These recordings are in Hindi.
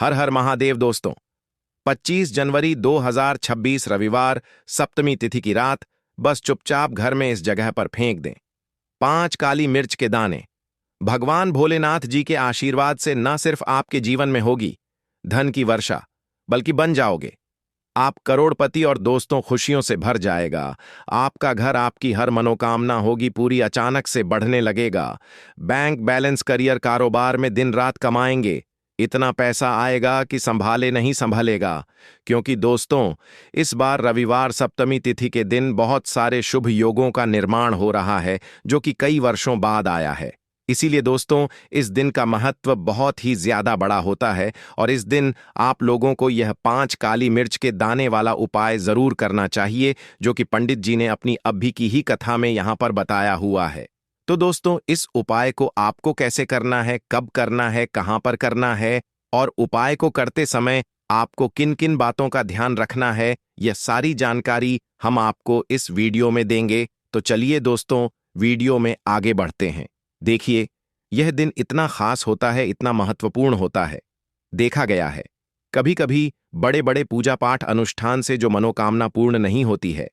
हर हर महादेव दोस्तों। 25 जनवरी 2026 रविवार सप्तमी तिथि की रात बस चुपचाप घर में इस जगह पर फेंक दें 5 काली मिर्च के दाने। भगवान भोलेनाथ जी के आशीर्वाद से न सिर्फ आपके जीवन में होगी धन की वर्षा, बल्कि बन जाओगे आप करोड़पति और दोस्तों खुशियों से भर जाएगा। आपका घर, आपकी हर मनोकामना होगी पूरी, अचानक से बढ़ने लगेगा। बैंक बैलेंस, करियर, कारोबार में दिन रात कमाएंगे। इतना पैसा आएगा कि संभाले नहीं संभलेगा। क्योंकि दोस्तों, इस बार रविवार सप्तमी तिथि के दिन बहुत सारे शुभ योगों का निर्माण हो रहा है जो कि कई वर्षों बाद आया है। इसीलिए दोस्तों, इस दिन का महत्व बहुत ही ज्यादा बड़ा होता है और इस दिन आप लोगों को यह 5 काली मिर्च के दाने वाला उपाय जरूर करना चाहिए जो कि पंडित जी ने अपनी अभी की ही कथा में यहां पर बताया हुआ है। तो दोस्तों, इस उपाय को आपको कैसे करना है, कब करना है, कहां पर करना है और उपाय को करते समय आपको किन किन बातों का ध्यान रखना है, यह सारी जानकारी हम आपको इस वीडियो में देंगे। तो चलिए दोस्तों, वीडियो में आगे बढ़ते हैं। देखिए, यह दिन इतना खास होता है, इतना महत्वपूर्ण होता है। देखा गया है कभी कभी बड़े बड़े पूजा पाठ अनुष्ठान से जो मनोकामना पूर्ण नहीं होती है,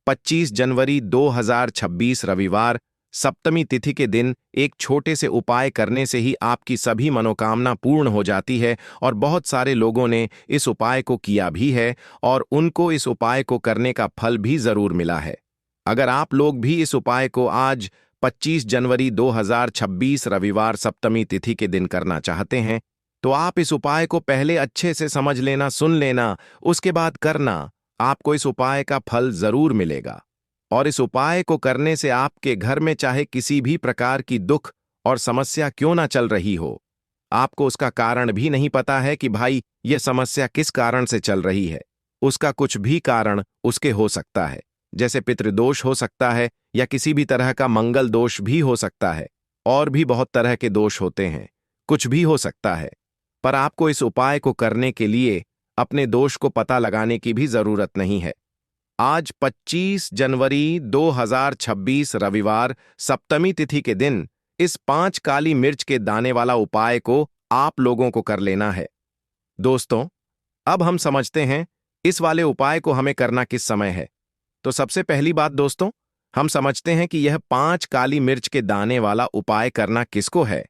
25 जनवरी 2026 रविवार सप्तमी तिथि के दिन एक छोटे से उपाय करने से ही आपकी सभी मनोकामना पूर्ण हो जाती है। और बहुत सारे लोगों ने इस उपाय को किया भी है और उनको इस उपाय को करने का फल भी जरूर मिला है। अगर आप लोग भी इस उपाय को आज 25 जनवरी 2026 रविवार सप्तमी तिथि के दिन करना चाहते हैं, तो आप इस उपाय को पहले अच्छे से समझ लेना, सुन लेना, उसके बाद करना। आपको इस उपाय का फल जरूर मिलेगा। और इस उपाय को करने से आपके घर में चाहे किसी भी प्रकार की दुख और समस्या क्यों ना चल रही हो, आपको उसका कारण भी नहीं पता है कि भाई यह समस्या किस कारण से चल रही है, उसका कुछ भी कारण उसके हो सकता है। जैसे पितृदोष हो सकता है या किसी भी तरह का मंगल दोष भी हो सकता है, और भी बहुत तरह के दोष होते हैं, कुछ भी हो सकता है। पर आपको इस उपाय को करने के लिए अपने दोष को पता लगाने की भी जरूरत नहीं है। आज 25 जनवरी 2026 रविवार सप्तमी तिथि के दिन इस 5 काली मिर्च के दाने वाला उपाय को आप लोगों को कर लेना है। दोस्तों, अब हम समझते हैं इस वाले उपाय को हमें करना किस समय है। तो सबसे पहली बात दोस्तों, हम समझते हैं कि यह 5 काली मिर्च के दाने वाला उपाय करना किसको है।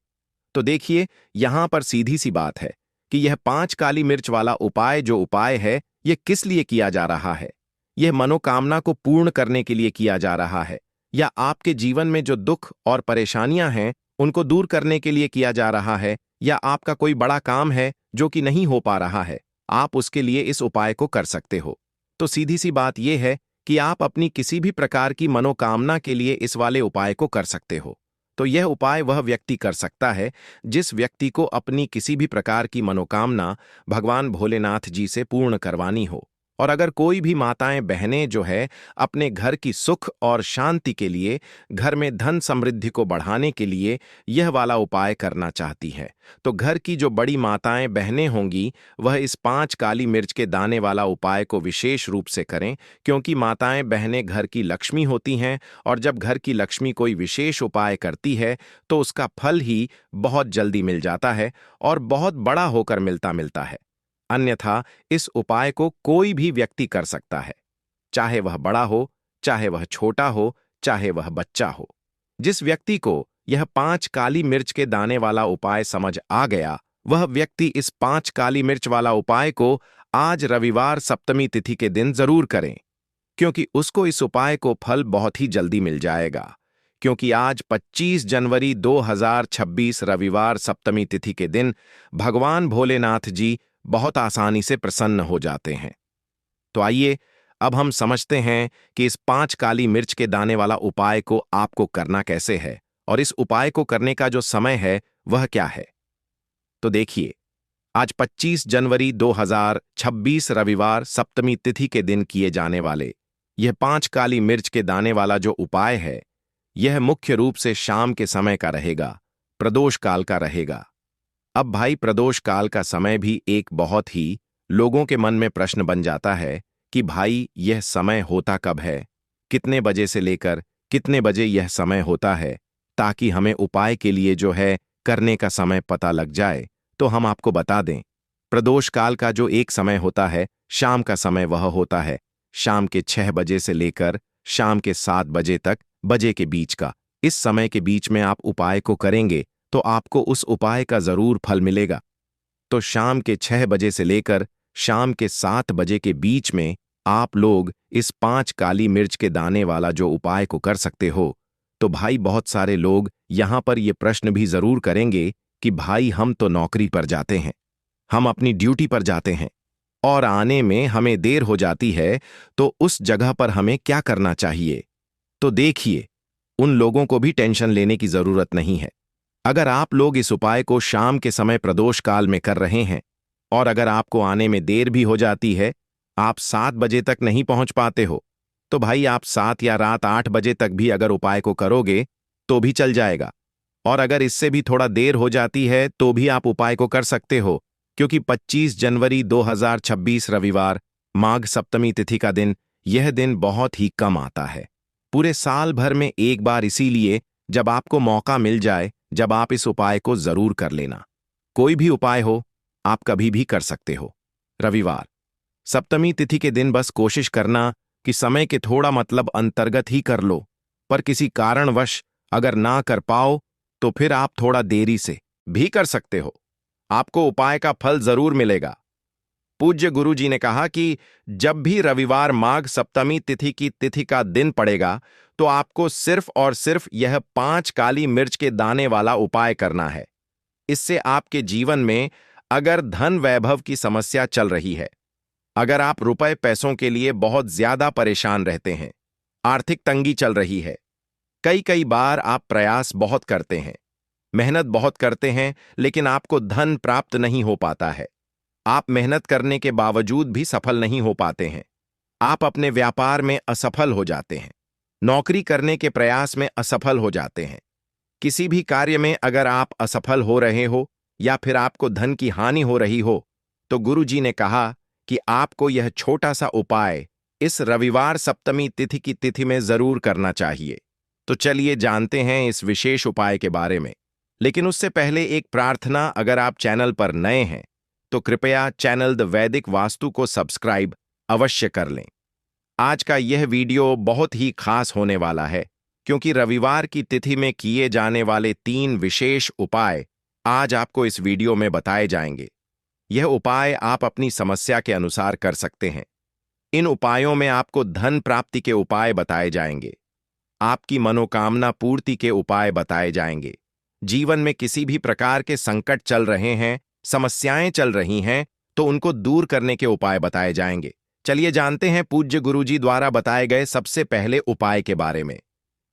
तो देखिए, यहां पर सीधी सी बात है कि यह 5 काली मिर्च वाला उपाय जो उपाय है, यह किस लिए किया जा रहा है। यह मनोकामना को पूर्ण करने के लिए किया जा रहा है, या आपके जीवन में जो दुख और परेशानियां हैं उनको दूर करने के लिए किया जा रहा है, या आपका कोई बड़ा काम है जो कि नहीं हो पा रहा है, आप उसके लिए इस उपाय को कर सकते हो। तो सीधी सी बात यह है कि आप अपनी किसी भी प्रकार की मनोकामना के लिए इस वाले उपाय को कर सकते हो। तो यह उपाय वह व्यक्ति कर सकता है जिस व्यक्ति को अपनी किसी भी प्रकार की मनोकामना भगवान भोलेनाथ जी से पूर्ण करवानी हो। और अगर कोई भी माताएं बहनें जो है अपने घर की सुख और शांति के लिए, घर में धन समृद्धि को बढ़ाने के लिए यह वाला उपाय करना चाहती हैं, तो घर की जो बड़ी माताएं बहनें होंगी वह इस 5 काली मिर्च के दाने वाला उपाय को विशेष रूप से करें। क्योंकि माताएं बहनें घर की लक्ष्मी होती हैं और जब घर की लक्ष्मी कोई विशेष उपाय करती है तो उसका फल ही बहुत जल्दी मिल जाता है और बहुत बड़ा होकर मिलता है। अन्यथा इस उपाय को कोई भी व्यक्ति कर सकता है, चाहे वह बड़ा हो, चाहे वह छोटा हो, चाहे वह बच्चा हो। जिस व्यक्ति को यह 5 काली मिर्च के दाने वाला उपाय समझ आ गया, वह व्यक्ति इस 5 काली मिर्च वाला उपाय को आज रविवार सप्तमी तिथि के दिन जरूर करें। क्योंकि उसको इस उपाय को फल बहुत ही जल्दी मिल जाएगा। क्योंकि आज 25 जनवरी 2026 रविवार सप्तमी तिथि के दिन भगवान भोलेनाथ जी बहुत आसानी से प्रसन्न हो जाते हैं। तो आइए अब हम समझते हैं कि इस 5 काली मिर्च के दाने वाला उपाय को आपको करना कैसे है और इस उपाय को करने का जो समय है वह क्या है। तो देखिए, आज 25 जनवरी 2026 रविवार सप्तमी तिथि के दिन किए जाने वाले यह 5 काली मिर्च के दाने वाला जो उपाय है, यह मुख्य रूप से शाम के समय का रहेगा, प्रदोष काल का रहेगा। अब भाई, प्रदोष काल का समय भी एक बहुत ही लोगों के मन में प्रश्न बन जाता है कि भाई यह समय होता कब है, कितने बजे से लेकर कितने बजे यह समय होता है, ताकि हमें उपाय के लिए जो है करने का समय पता लग जाए। तो हम आपको बता दें प्रदोष काल का जो एक समय होता है, शाम का समय, वह होता है शाम के 6 बजे से लेकर शाम के 7 बजे तक, बजे के बीच का। इस समय के बीच में आप उपाय को करेंगे तो आपको उस उपाय का जरूर फल मिलेगा। तो शाम के 6 बजे से लेकर शाम के 7 बजे के बीच में आप लोग इस 5 काली मिर्च के दाने वाला जो उपाय को कर सकते हो। तो भाई, बहुत सारे लोग यहां पर ये प्रश्न भी जरूर करेंगे कि भाई, हम तो नौकरी पर जाते हैं, हम अपनी ड्यूटी पर जाते हैं और आने में हमें देर हो जाती है, तो उस जगह पर हमें क्या करना चाहिए? तो देखिए, उन लोगों को भी टेंशन लेने की जरूरत नहीं है। अगर आप लोग इस उपाय को शाम के समय प्रदोष काल में कर रहे हैं और अगर आपको आने में देर भी हो जाती है, आप 7 बजे तक नहीं पहुंच पाते हो, तो भाई आप 7 या रात 8 बजे तक भी अगर उपाय को करोगे तो भी चल जाएगा। और अगर इससे भी थोड़ा देर हो जाती है तो भी आप उपाय को कर सकते हो, क्योंकि 25 जनवरी 2026 रविवार, माघ सप्तमी तिथि का दिन, यह दिन बहुत ही कम आता है। पूरे साल भर में एक बार, इसीलिए जब आपको मौका मिल जाए, जब आप इस उपाय को जरूर कर लेना। कोई भी उपाय हो, आप कभी भी कर सकते हो। रविवार सप्तमी तिथि के दिन बस कोशिश करना कि समय के थोड़ा अंतर्गत ही कर लो, पर किसी कारणवश अगर ना कर पाओ तो फिर आप थोड़ा देरी से भी कर सकते हो, आपको उपाय का फल जरूर मिलेगा। पूज्य गुरु जी ने कहा कि जब भी रविवार माघ सप्तमी तिथि की तिथि का दिन पड़ेगा तो आपको सिर्फ और सिर्फ यह 5 काली मिर्च के दाने वाला उपाय करना है। इससे आपके जीवन में अगर धन वैभव की समस्या चल रही है, अगर आप रुपए पैसों के लिए बहुत ज्यादा परेशान रहते हैं, आर्थिक तंगी चल रही है, कई कई बार आप प्रयास बहुत करते हैं, मेहनत बहुत करते हैं, लेकिन आपको धन प्राप्त नहीं हो पाता है, आप मेहनत करने के बावजूद भी सफल नहीं हो पाते हैं, आप अपने व्यापार में असफल हो जाते हैं, नौकरी करने के प्रयास में असफल हो जाते हैं, किसी भी कार्य में अगर आप असफल हो रहे हो या फिर आपको धन की हानि हो रही हो, तो गुरु जी ने कहा कि आपको यह छोटा सा उपाय इस रविवार सप्तमी तिथि की तिथि में जरूर करना चाहिए। तो चलिए जानते हैं इस विशेष उपाय के बारे में। लेकिन उससे पहले एक प्रार्थना, अगर आप चैनल पर नए हैं तो कृपया चैनल द वैदिक वास्तु को सब्सक्राइब अवश्य कर लें। आज का यह वीडियो बहुत ही खास होने वाला है, क्योंकि रविवार की तिथि में किए जाने वाले 3 विशेष उपाय आज आपको इस वीडियो में बताए जाएंगे। यह उपाय आप अपनी समस्या के अनुसार कर सकते हैं। इन उपायों में आपको धन प्राप्ति के उपाय बताए जाएंगे, आपकी मनोकामना पूर्ति के उपाय बताए जाएंगे, जीवन में किसी भी प्रकार के संकट चल रहे हैं, समस्याएं चल रही हैं, तो उनको दूर करने के उपाय बताए जाएंगे। चलिए जानते हैं पूज्य गुरुजी द्वारा बताए गए सबसे पहले उपाय के बारे में।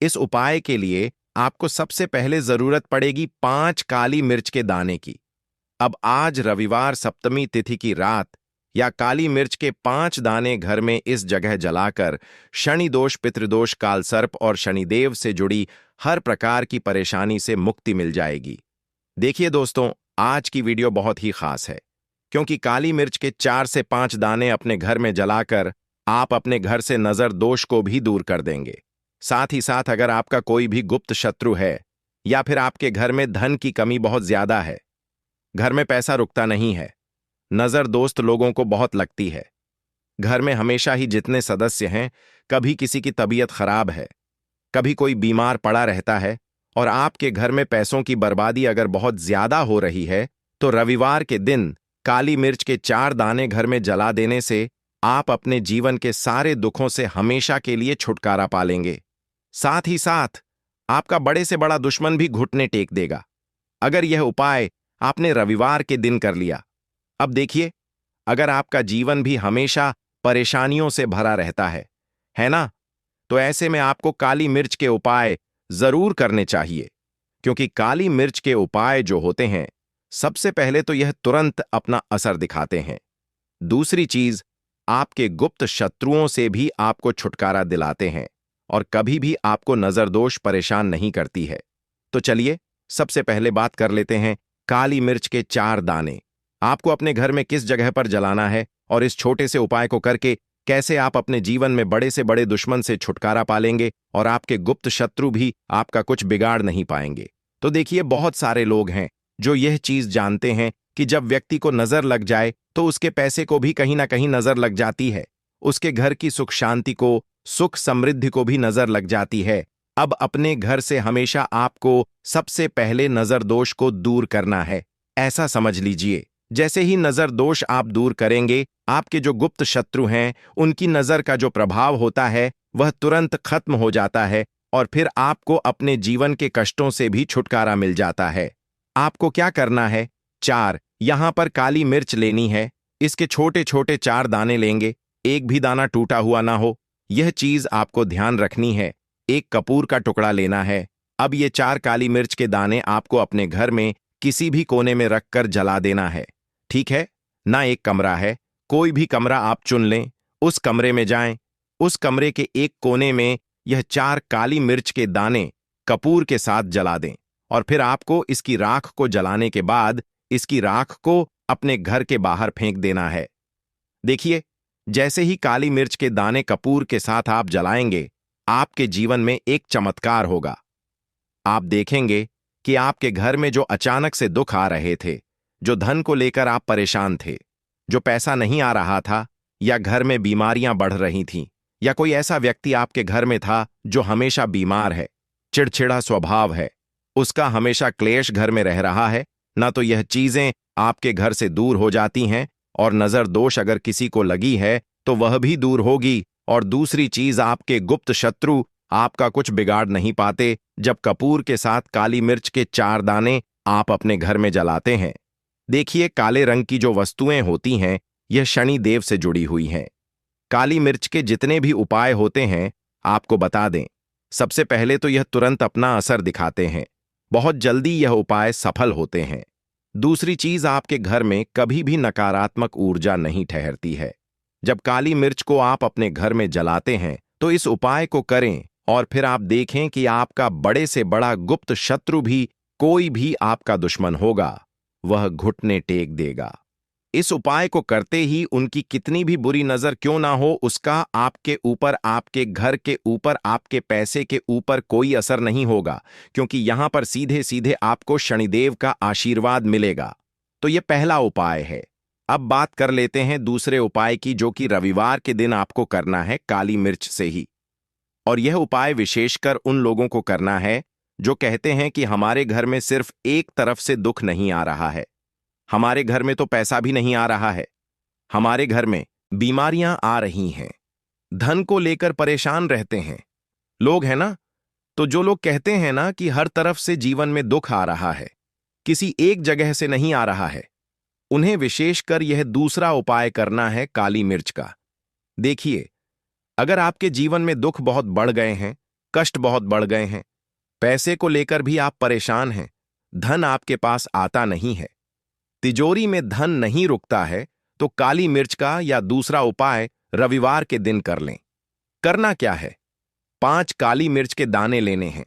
इस उपाय के लिए आपको सबसे पहले जरूरत पड़ेगी 5 काली मिर्च के दाने की। अब आज रविवार सप्तमी तिथि की रात या काली मिर्च के 5 दाने घर में इस जगह जलाकर शनि दोष, पितृदोष, काल सर्प और शनिदेव से जुड़ी हर प्रकार की परेशानी से मुक्ति मिल जाएगी। देखिए दोस्तों, आज की वीडियो बहुत ही खास है, क्योंकि काली मिर्च के 4 से 5 दाने अपने घर में जलाकर आप अपने घर से नजर दोष को भी दूर कर देंगे। साथ ही साथ अगर आपका कोई भी गुप्त शत्रु है या फिर आपके घर में धन की कमी बहुत ज्यादा है, घर में पैसा रुकता नहीं है, नजर दोस्त लोगों को बहुत लगती है, घर में हमेशा ही जितने सदस्य हैं, कभी किसी की तबीयत खराब है, कभी कोई बीमार पड़ा रहता है और आपके घर में पैसों की बर्बादी अगर बहुत ज्यादा हो रही है, तो रविवार के दिन काली मिर्च के 4 दाने घर में जला देने से आप अपने जीवन के सारे दुखों से हमेशा के लिए छुटकारा पा लेंगे। साथ ही साथ आपका बड़े से बड़ा दुश्मन भी घुटने टेक देगा, अगर यह उपाय आपने रविवार के दिन कर लिया। अब देखिए, अगर आपका जीवन भी हमेशा परेशानियों से भरा रहता है ना, तो ऐसे में आपको काली मिर्च के उपाय जरूर करने चाहिए, क्योंकि काली मिर्च के उपाय जो होते हैं, सबसे पहले तो यह तुरंत अपना असर दिखाते हैं। दूसरी चीज, आपके गुप्त शत्रुओं से भी आपको छुटकारा दिलाते हैं और कभी भी आपको नजरदोष परेशान नहीं करती है। तो चलिए सबसे पहले बात कर लेते हैं काली मिर्च के 4 दाने आपको अपने घर में किस जगह पर जलाना है और इस छोटे से उपाय को करके कैसे आप अपने जीवन में बड़े से बड़े दुश्मन से छुटकारा पालेंगे और आपके गुप्त शत्रु भी आपका कुछ बिगाड़ नहीं पाएंगे। तो देखिए, बहुत सारे लोग हैं जो यह चीज जानते हैं, कि जब व्यक्ति को नजर लग जाए तो उसके पैसे को भी कहीं ना कहीं नजर लग जाती है, उसके घर की सुख शांति को, सुख समृद्धि को भी नजर लग जाती है। अब अपने घर से हमेशा आपको सबसे पहले नजर दोष को दूर करना है। ऐसा समझ लीजिए, जैसे ही नजर दोष आप दूर करेंगे, आपके जो गुप्त शत्रु हैं उनकी नजर का जो प्रभाव होता है वह तुरंत खत्म हो जाता है और फिर आपको अपने जीवन के कष्टों से भी छुटकारा मिल जाता है। आपको क्या करना है? 4 यहां पर काली मिर्च लेनी है। इसके छोटे छोटे 4 दाने लेंगे, एक भी दाना टूटा हुआ ना हो, यह चीज आपको ध्यान रखनी है। एक कपूर का टुकड़ा लेना है। अब ये 4 काली मिर्च के दाने आपको अपने घर में किसी भी कोने में रखकर जला देना है, ठीक है ना? एक कमरा है, कोई भी कमरा आप चुन लें, उस कमरे में जाएं, उस कमरे के एक कोने में यह 4 काली मिर्च के दाने कपूर के साथ जला दें और फिर आपको इसकी राख को जलाने के बाद इसकी राख को अपने घर के बाहर फेंक देना है। देखिए, जैसे ही काली मिर्च के दाने कपूर के साथ आप जलाएंगे, आपके जीवन में एक चमत्कार होगा। आप देखेंगे कि आपके घर में जो अचानक से दुख आ रहे थे, जो धन को लेकर आप परेशान थे, जो पैसा नहीं आ रहा था, या घर में बीमारियां बढ़ रही थीं, या कोई ऐसा व्यक्ति आपके घर में था जो हमेशा बीमार है, चिड़चिड़ा स्वभाव है, उसका हमेशा क्लेश घर में रह रहा है, ना तो यह चीजें आपके घर से दूर हो जाती हैं और नजर दोष अगर किसी को लगी है तो वह भी दूर होगी। और दूसरी चीज, आपके गुप्त शत्रु आपका कुछ बिगाड़ नहीं पाते जब कपूर के साथ काली मिर्च के 4 दाने आप अपने घर में जलाते हैं। देखिए, काले रंग की जो वस्तुएं होती हैं यह शनि देव से जुड़ी हुई हैं। काली मिर्च के जितने भी उपाय होते हैं आपको बता दें, सबसे पहले तो यह तुरंत अपना असर दिखाते हैं, बहुत जल्दी यह उपाय सफल होते हैं। दूसरी चीज, आपके घर में कभी भी नकारात्मक ऊर्जा नहीं ठहरती है। जब काली मिर्च को आप अपने घर में जलाते हैं तो इस उपाय को करें और फिर आप देखें कि आपका बड़े से बड़ा गुप्त शत्रु भी, कोई भी आपका दुश्मन होगा, वह घुटने टेक देगा। इस उपाय को करते ही उनकी कितनी भी बुरी नजर क्यों ना हो, उसका आपके ऊपर, आपके घर के ऊपर, आपके पैसे के ऊपर कोई असर नहीं होगा, क्योंकि यहां पर सीधे सीधे आपको शनिदेव का आशीर्वाद मिलेगा। तो यह पहला उपाय है। अब बात कर लेते हैं दूसरे उपाय की, जो कि रविवार के दिन आपको करना है काली मिर्च से ही। और यह उपाय विशेषकर उन लोगों को करना है जो कहते हैं कि हमारे घर में सिर्फ एक तरफ से दुख नहीं आ रहा है, हमारे घर में तो पैसा भी नहीं आ रहा है, हमारे घर में बीमारियां आ रही हैं, धन को लेकर परेशान रहते हैं लोग, है ना? तो जो लोग कहते हैं ना कि हर तरफ से जीवन में दुख आ रहा है, किसी एक जगह से नहीं आ रहा है, उन्हें विशेषकर यह दूसरा उपाय करना है काली मिर्च का। देखिए, अगर आपके जीवन में दुख बहुत बढ़ गए हैं, कष्ट बहुत बढ़ गए हैं, पैसे को लेकर भी आप परेशान हैं, धन आपके पास आता नहीं है, तिजोरी में धन नहीं रुकता है, तो काली मिर्च का या दूसरा उपाय रविवार के दिन कर लें। करना क्या है? 5 काली मिर्च के दाने लेने हैं।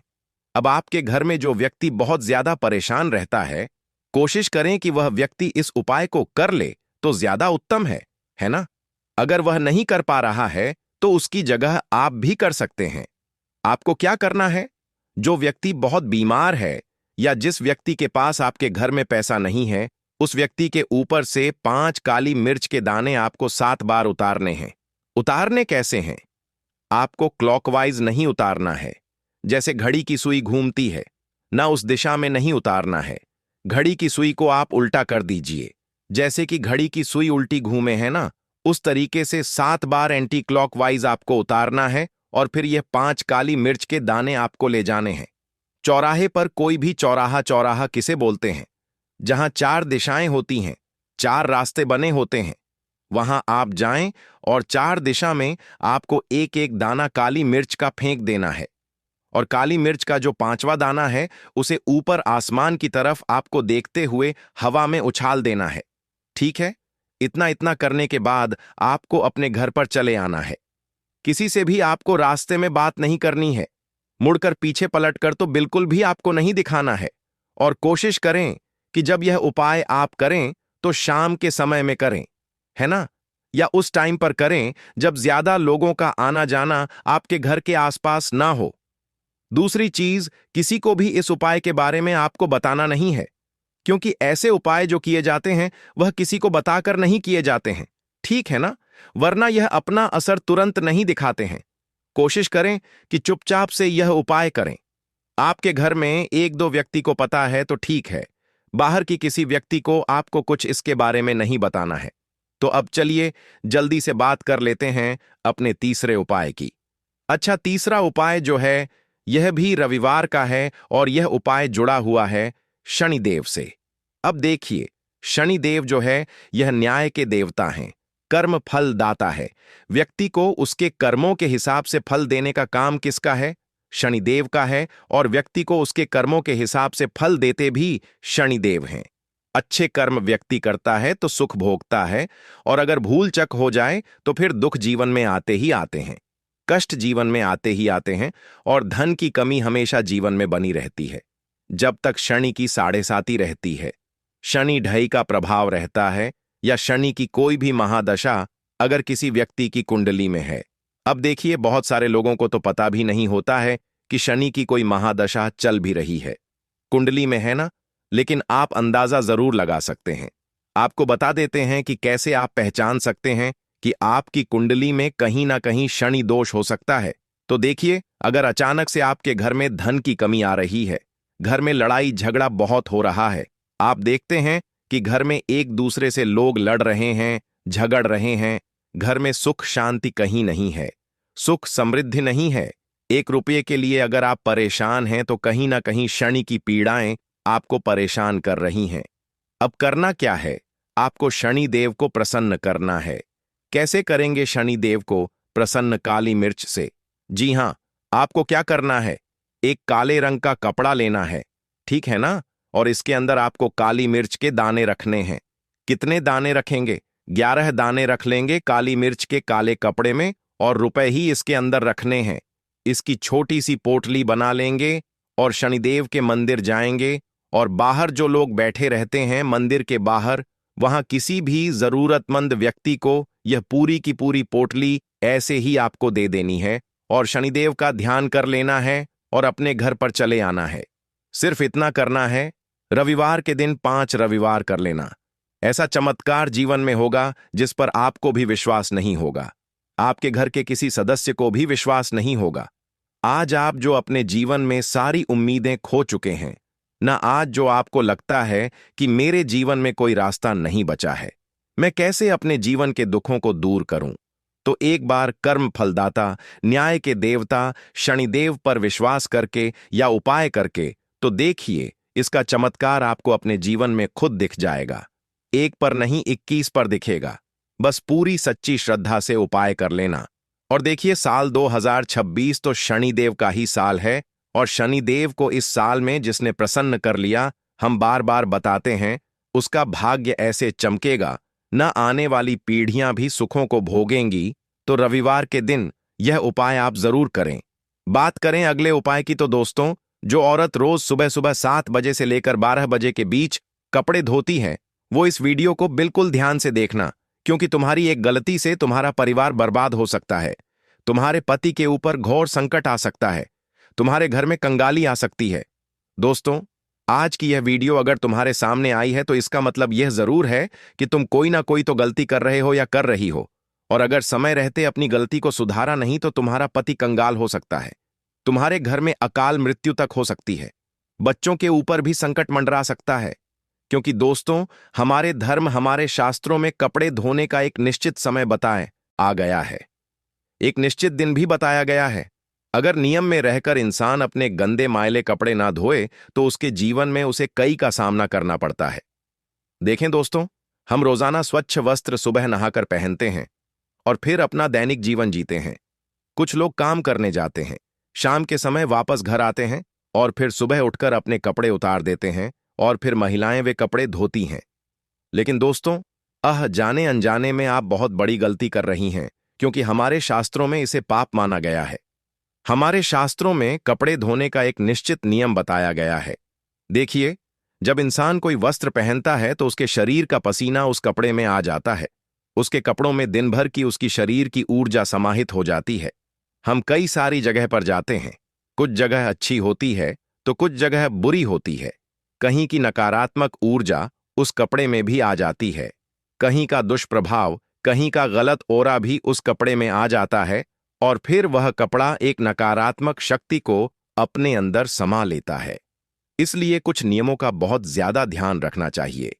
अब आपके घर में जो व्यक्ति बहुत ज्यादा परेशान रहता है, कोशिश करें कि वह व्यक्ति इस उपाय को कर ले तो ज्यादा उत्तम है ना? अगर वह नहीं कर पा रहा है तो उसकी जगह आप भी कर सकते हैं। आपको क्या करना है? जो व्यक्ति बहुत बीमार है या जिस व्यक्ति के पास आपके घर में पैसा नहीं है, उस व्यक्ति के ऊपर से 5 काली मिर्च के दाने आपको 7 बार उतारने हैं। उतारने कैसे हैं? आपको क्लॉकवाइज नहीं उतारना है, जैसे घड़ी की सुई घूमती है ना, उस दिशा में नहीं उतारना है। घड़ी की सुई को आप उल्टा कर दीजिए, जैसे कि घड़ी की सुई उल्टी घूमे है ना, उस तरीके से 7 बार एंटी क्लॉकवाइज आपको उतारना है और फिर यह 5 काली मिर्च के दाने आपको ले जाने हैं। चौराहे पर, कोई भी चौराहा, चौराहा किसे बोलते हैं? जहां 4 दिशाएं होती हैं, 4 रास्ते बने होते हैं, वहां आप जाएं और 4 दिशा में आपको एक एक दाना काली मिर्च का फेंक देना है। और काली मिर्च का जो 5वां दाना है उसे ऊपर आसमान की तरफ आपको देखते हुए हवा में उछाल देना है, ठीक है? इतना इतना करने के बाद आपको अपने घर पर चले आना है। किसी से भी आपको रास्ते में बात नहीं करनी है, मुड़कर पीछे पलटकर तो बिल्कुल भी आपको नहीं दिखाना है। और कोशिश करें कि जब यह उपाय आप करें तो शाम के समय में करें, है ना? या उस टाइम पर करें जब ज्यादा लोगों का आना जाना आपके घर के आसपास ना हो। दूसरी चीज, किसी को भी इस उपाय के बारे में आपको बताना नहीं है, क्योंकि ऐसे उपाय जो किए जाते हैं वह किसी को बताकर नहीं किए जाते हैं, ठीक है ना? वरना यह अपना असर तुरंत नहीं दिखाते हैं। कोशिश करें कि चुपचाप से यह उपाय करें। आपके घर में एक दो व्यक्ति को पता है तो ठीक है, बाहर की किसी व्यक्ति को आपको कुछ इसके बारे में नहीं बताना है। तो अब चलिए जल्दी से बात कर लेते हैं अपने तीसरे उपाय की। अच्छा, तीसरा उपाय जो है यह भी रविवार का है और यह उपाय जुड़ा हुआ है शनिदेव से। अब देखिए, शनिदेव जो है यह न्याय के देवता हैं, कर्म फल दाता है। व्यक्ति को उसके कर्मों के हिसाब से फल देने का काम किसका है? शनिदेव का है। और व्यक्ति को उसके कर्मों के हिसाब से फल देते भी शनिदेव हैं। अच्छे कर्म व्यक्ति करता है तो सुख भोगता है, और अगर भूल चक हो जाए तो फिर दुख जीवन में आते ही आते हैं, कष्ट जीवन में आते ही आते हैं, और धन की कमी हमेशा जीवन में बनी रहती है जब तक शनि की साढ़े साती रहती है। शनि ढाई का प्रभाव रहता है, या शनि की कोई भी महादशा अगर किसी व्यक्ति की कुंडली में है। अब देखिए, बहुत सारे लोगों को तो पता भी नहीं होता है कि शनि की कोई महादशा चल भी रही है, कुंडली में है ना, लेकिन आप अंदाजा जरूर लगा सकते हैं। आपको बता देते हैं कि कैसे आप पहचान सकते हैं कि आपकी कुंडली में कहीं ना कहीं शनि दोष हो सकता है। तो देखिए, अगर अचानक से आपके घर में धन की कमी आ रही है, घर में लड़ाई झगड़ा बहुत हो रहा है, आप देखते हैं कि घर में एक दूसरे से लोग लड़ रहे हैं, झगड़ रहे हैं, घर में सुख शांति कहीं नहीं है, सुख समृद्धि नहीं है, 1 रुपये के लिए अगर आप परेशान हैं तो कहीं ना कहीं शनि की पीड़ाएं आपको परेशान कर रही हैं। अब करना क्या है? आपको शनि देव को प्रसन्न करना है। कैसे करेंगे शनि देव को प्रसन्न? काली मिर्च से। जी हां, आपको क्या करना है? एक काले रंग का कपड़ा लेना है, ठीक है ना, और इसके अंदर आपको काली मिर्च के दाने रखने हैं। कितने दाने रखेंगे? 11 दाने रख लेंगे काली मिर्च के काले कपड़े में, और रुपए ही इसके अंदर रखने हैं। इसकी छोटी सी पोटली बना लेंगे और शनिदेव के मंदिर जाएंगे, और बाहर जो लोग बैठे रहते हैं मंदिर के बाहर, वहां किसी भी जरूरतमंद व्यक्ति को यह पूरी की पूरी पोटली ऐसे ही आपको दे देनी है, और शनिदेव का ध्यान कर लेना है और अपने घर पर चले आना है। सिर्फ इतना करना है। रविवार के दिन 5 रविवार कर लेना। ऐसा चमत्कार जीवन में होगा जिस पर आपको भी विश्वास नहीं होगा, आपके घर के किसी सदस्य को भी विश्वास नहीं होगा। आज आप जो अपने जीवन में सारी उम्मीदें खो चुके हैं ना, आज जो आपको लगता है कि मेरे जीवन में कोई रास्ता नहीं बचा है, मैं कैसे अपने जीवन के दुखों को दूर करूं, तो एक बार कर्म फलदाता न्याय के देवता शनिदेव पर विश्वास करके या उपाय करके तो देखिए, इसका चमत्कार आपको अपने जीवन में खुद दिख जाएगा। एक पर नहीं, 21 पर दिखेगा। बस पूरी सच्ची श्रद्धा से उपाय कर लेना। और देखिए, साल 2026 तो शनिदेव का ही साल है, और शनिदेव को इस साल में जिसने प्रसन्न कर लिया, हम बार बार बताते हैं, उसका भाग्य ऐसे चमकेगा, न आने वाली पीढ़ियां भी सुखों को भोगेंगी। तो रविवार के दिन यह उपाय आप जरूर करें। बात करें अगले उपाय की तो दोस्तों, जो औरत रोज सुबह सुबह 7 बजे से लेकर 12 बजे के बीच कपड़े धोती है, वो इस वीडियो को बिल्कुल ध्यान से देखना, क्योंकि तुम्हारी एक गलती से तुम्हारा परिवार बर्बाद हो सकता है, तुम्हारे पति के ऊपर घोर संकट आ सकता है, तुम्हारे घर में कंगाली आ सकती है। दोस्तों, आज की यह वीडियो अगर तुम्हारे सामने आई है तो इसका मतलब यह जरूर है कि तुम कोई ना कोई तो गलती कर रहे हो या कर रही हो, और अगर समय रहते अपनी गलती को सुधारा नहीं तो तुम्हारा पति कंगाल हो सकता है, तुम्हारे घर में अकाल मृत्यु तक हो सकती है, बच्चों के ऊपर भी संकट मंडरा सकता है। क्योंकि दोस्तों, हमारे धर्म, हमारे शास्त्रों में कपड़े धोने का एक निश्चित समय बताए आ गया है, एक निश्चित दिन भी बताया गया है। अगर नियम में रहकर इंसान अपने गंदे मायले कपड़े ना धोए तो उसके जीवन में उसे कई का सामना करना पड़ता है। देखें दोस्तों, हम रोजाना स्वच्छ वस्त्र सुबह नहाकर पहनते हैं और फिर अपना दैनिक जीवन जीते हैं। कुछ लोग काम करने जाते हैं, शाम के समय वापस घर आते हैं और फिर सुबह उठकर अपने कपड़े उतार देते हैं, और फिर महिलाएं वे कपड़े धोती हैं। लेकिन दोस्तों, जाने अनजाने में आप बहुत बड़ी गलती कर रही हैं, क्योंकि हमारे शास्त्रों में इसे पाप माना गया है। हमारे शास्त्रों में कपड़े धोने का एक निश्चित नियम बताया गया है। देखिए, जब इंसान कोई वस्त्र पहनता है तो उसके शरीर का पसीना उस कपड़े में आ जाता है, उसके कपड़ों में दिन भर की उसकी शरीर की ऊर्जा समाहित हो जाती है। हम कई सारी जगह पर जाते हैं, कुछ जगह अच्छी होती है तो कुछ जगह बुरी होती है। कहीं की नकारात्मक ऊर्जा उस कपड़े में भी आ जाती है। कहीं का दुष्प्रभाव, कहीं का गलत ओरा भी उस कपड़े में आ जाता है और फिर वह कपड़ा एक नकारात्मक शक्ति को अपने अंदर समा लेता है। इसलिए कुछ नियमों का बहुत ज्यादा ध्यान रखना चाहिए।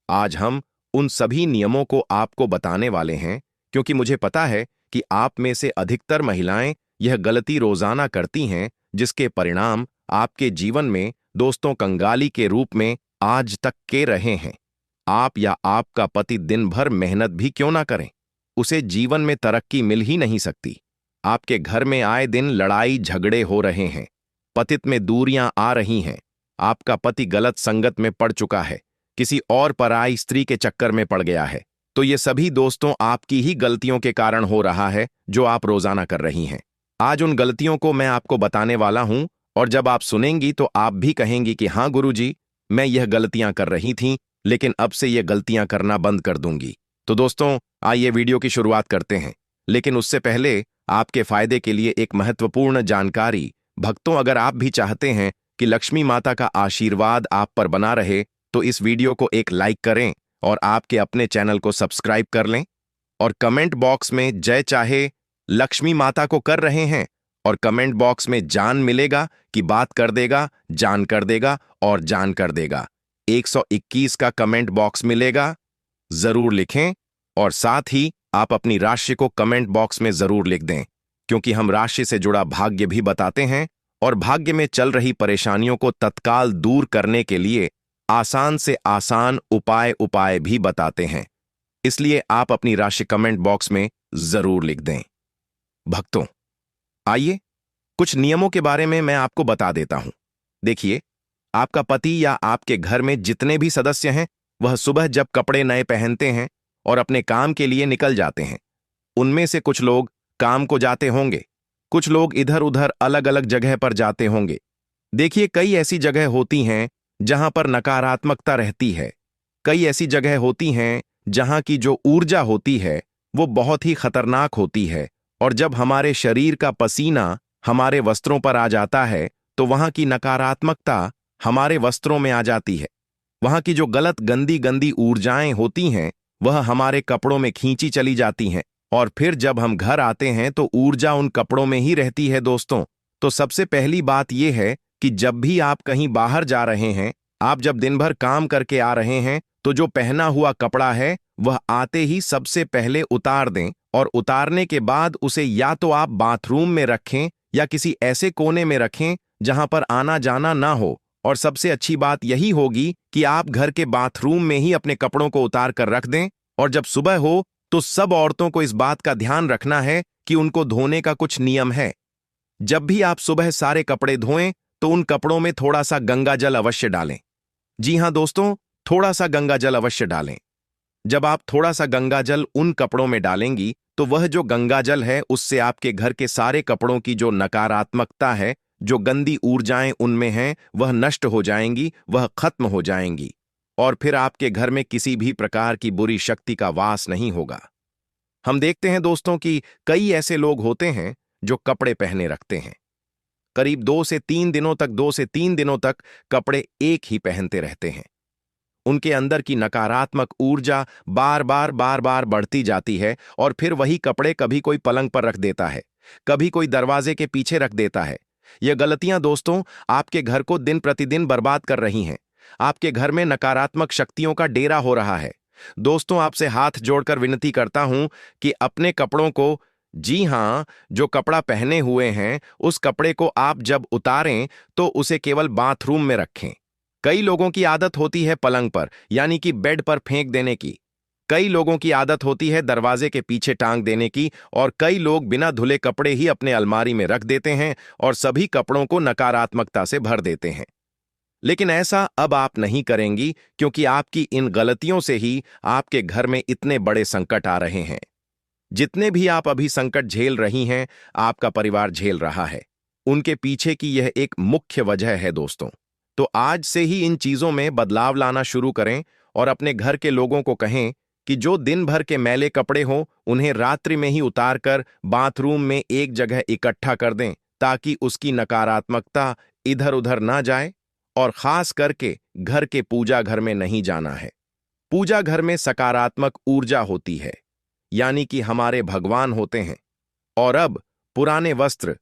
आज हम उन सभी नियमों को आपको बताने वाले हैं, क्योंकि मुझे पता है कि आप में से अधिकतर महिलाएं यह गलती रोजाना करती हैं, जिसके परिणाम आपके जीवन में दोस्तों कंगाली के रूप में आज तक के रहे हैं। आप या आपका पति दिन भर मेहनत भी क्यों ना करें, उसे जीवन में तरक्की मिल ही नहीं सकती। आपके घर में आए दिन लड़ाई झगड़े हो रहे हैं, पतित में दूरियां आ रही हैं, आपका पति गलत संगत में पड़ चुका है, किसी और पराई स्त्री के चक्कर में पड़ गया है, तो ये सभी दोस्तों आपकी ही गलतियों के कारण हो रहा है जो आप रोजाना कर रही हैं। आज उन गलतियों को मैं आपको बताने वाला हूं और जब आप सुनेंगी तो आप भी कहेंगी कि हाँ गुरुजी, मैं यह गलतियां कर रही थी, लेकिन अब से ये गलतियां करना बंद कर दूंगी। तो दोस्तों, आइए वीडियो की शुरुआत करते हैं, लेकिन उससे पहले आपके फायदे के लिए एक महत्वपूर्ण जानकारी। भक्तों, अगर आप भी चाहते हैं कि लक्ष्मी माता का आशीर्वाद आप पर बना रहे, तो इस वीडियो को एक लाइक करें और आपके अपने चैनल को सब्सक्राइब कर लें और कमेंट बॉक्स में जय चाहे लक्ष्मी माता को कर रहे हैं और कमेंट बॉक्स में जान मिलेगा कि बात कर देगा, जान कर देगा और जान कर देगा। 121 का कमेंट बॉक्स मिलेगा, जरूर लिखें और साथ ही आप अपनी राशि को कमेंट बॉक्स में जरूर लिख दें, क्योंकि हम राशि से जुड़ा भाग्य भी बताते हैं और भाग्य में चल रही परेशानियों को तत्काल दूर करने के लिए आसान से आसान उपाय भी बताते हैं। इसलिए आप अपनी राशि कमेंट बॉक्स में जरूर लिख दें। भक्तों, आइए कुछ नियमों के बारे में मैं आपको बता देता हूं। देखिए, आपका पति या आपके घर में जितने भी सदस्य हैं, वह सुबह जब कपड़े नए पहनते हैं और अपने काम के लिए निकल जाते हैं, उनमें से कुछ लोग काम को जाते होंगे, कुछ लोग इधर उधर अलग अलग जगह पर जाते होंगे। देखिए, कई ऐसी जगह होती हैं जहां पर नकारात्मकता रहती है, कई ऐसी जगह होती हैं जहां की जो ऊर्जा होती है वो बहुत ही खतरनाक होती है, और जब हमारे शरीर का पसीना हमारे वस्त्रों पर आ जाता है तो वहां की नकारात्मकता हमारे वस्त्रों में आ जाती है। वहां की जो गलत गंदी गंदी ऊर्जाएं होती हैं वह हमारे कपड़ों में खींची चली जाती हैं, और फिर जब हम घर आते हैं तो ऊर्जा उन कपड़ों में ही रहती है। दोस्तों, तो सबसे पहली बात यह है कि जब भी आप कहीं बाहर जा रहे हैं, आप जब दिन भर काम करके आ रहे हैं, तो जो पहना हुआ कपड़ा है वह आते ही सबसे पहले उतार दें, और उतारने के बाद उसे या तो आप बाथरूम में रखें या किसी ऐसे कोने में रखें जहां पर आना जाना ना हो। और सबसे अच्छी बात यही होगी कि आप घर के बाथरूम में ही अपने कपड़ों को उतार कर रख दें, और जब सुबह हो तो सब औरतों को इस बात का ध्यान रखना है कि उनको धोने का कुछ नियम है। जब भी आप सुबह सारे कपड़े धोएं तो उन कपड़ों में थोड़ा सा गंगा जल अवश्य डालें। जी हां दोस्तों, थोड़ा सा गंगा जल अवश्य डालें। जब आप थोड़ा सा गंगा जल उन कपड़ों में डालेंगी तो वह जो गंगा जल है उससे आपके घर के सारे कपड़ों की जो नकारात्मकता है, जो गंदी ऊर्जाएं उनमें हैं, वह नष्ट हो जाएंगी, वह खत्म हो जाएंगी, और फिर आपके घर में किसी भी प्रकार की बुरी शक्ति का वास नहीं होगा। हम देखते हैं दोस्तों कि कई ऐसे लोग होते हैं जो कपड़े पहने रखते हैं, करीब 2 से 3 दिनों तक कपड़े एक ही पहनते रहते हैं। उनके अंदर की नकारात्मक ऊर्जा बार बार बढ़ती जाती है, और फिर वही कपड़े कभी कोई पलंग पर रख देता है, कभी कोई दरवाजे के पीछे रख देता है। यह गलतियां दोस्तों आपके घर को दिन प्रतिदिन बर्बाद कर रही हैं। आपके घर में नकारात्मक शक्तियों का डेरा हो रहा है। दोस्तों, आपसे हाथ जोड़कर विनती करता हूं कि अपने कपड़ों को, जी हां, जो कपड़ा पहने हुए हैं उस कपड़े को आप जब उतारें तो उसे केवल बाथरूम में रखें। कई लोगों की आदत होती है पलंग पर, यानी कि बेड पर फेंक देने की। कई लोगों की आदत होती है दरवाजे के पीछे टांग देने की, और कई लोग बिना धुले कपड़े ही अपने अलमारी में रख देते हैं और सभी कपड़ों को नकारात्मकता से भर देते हैं। लेकिन ऐसा अब आप नहीं करेंगी, क्योंकि आपकी इन गलतियों से ही आपके घर में इतने बड़े संकट आ रहे हैं। जितने भी आप अभी संकट झेल रही हैं, आपका परिवार झेल रहा है। उनके पीछे की यह एक मुख्य वजह है दोस्तों। तो आज से ही इन चीजों में बदलाव लाना शुरू करें और अपने घर के लोगों को कहें कि जो दिन भर के मैले कपड़े हों उन्हें रात्रि में ही उतारकर बाथरूम में एक जगह इकट्ठा कर दें, ताकि उसकी नकारात्मकता इधर उधर ना जाए। और खास करके घर के पूजा घर में नहीं जाना है। पूजा घर में सकारात्मक ऊर्जा होती है, यानी कि हमारे भगवान होते हैं। और अब पुराने वस्त्र